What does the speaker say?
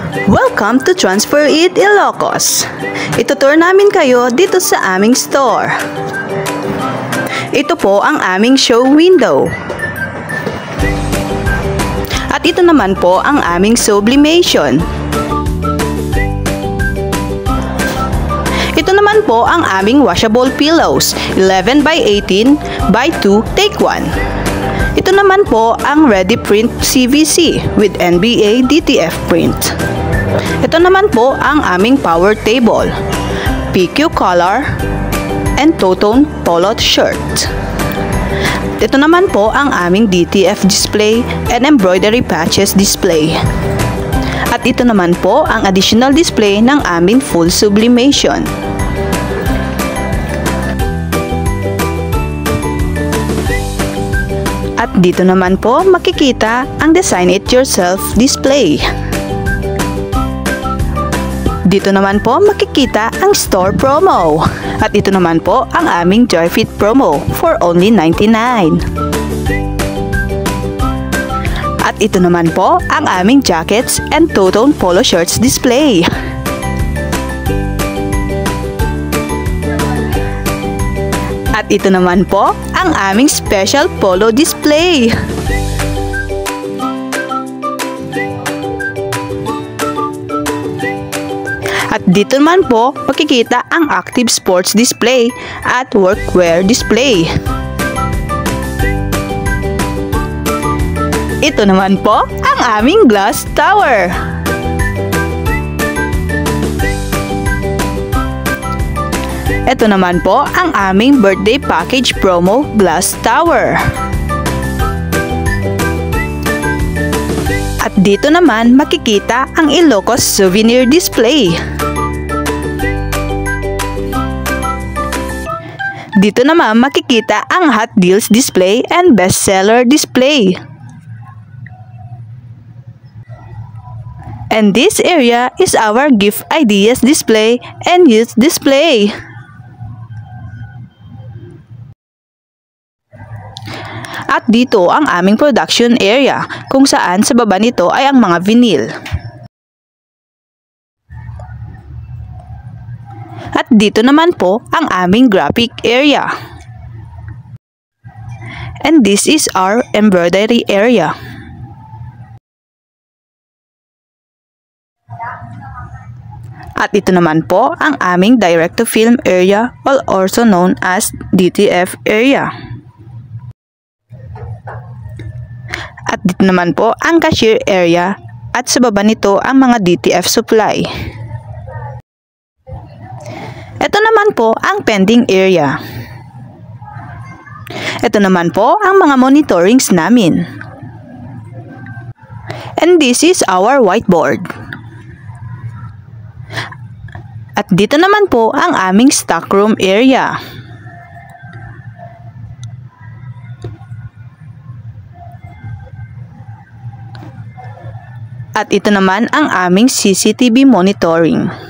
Welcome to Transfer It Ilocos. Itutur namin kayo dito sa aming store. Ito po ang aming show window. At ito naman po ang aming sublimation. Ito naman po ang aming washable pillows, 11 by 18 by 2 take 1. Ito naman po ang Ready Print CVC with NBA DTF print. Ito naman po ang aming power table, PQ collar, and two-tone polo shirt. Ito naman po ang aming DTF display and embroidery patches display. At ito naman po ang additional display ng aming full sublimation. At dito naman po makikita ang Design It Yourself display. Dito naman po makikita ang store promo. At ito naman po ang aming Joyfit promo for only $99. At ito naman po ang aming jackets and two-tone polo shirts display. At ito naman po ang aming special polo display. At dito naman po makikita ang active sports display at workwear display. Ito naman po ang aming glass tower. Ito naman po ang aming birthday package promo glass tower. At dito naman makikita ang Ilocos souvenir display. Dito naman makikita ang hot deals display and bestseller display. And this area is our gift ideas display and youth display. At dito ang aming production area, kung saan sa baba nito ay ang mga vinyl. At dito naman po ang aming graphic area. And this is our embroidery area. At ito naman po ang aming direct-to-film area, also known as DTF area. At dito naman po ang cashier area at sa baba nito ang mga DTF supply. Ito naman po ang pending area. Ito naman po ang mga monitorings namin. And this is our whiteboard. At dito naman po ang aming stockroom area. At ito naman ang aming CCTV monitoring.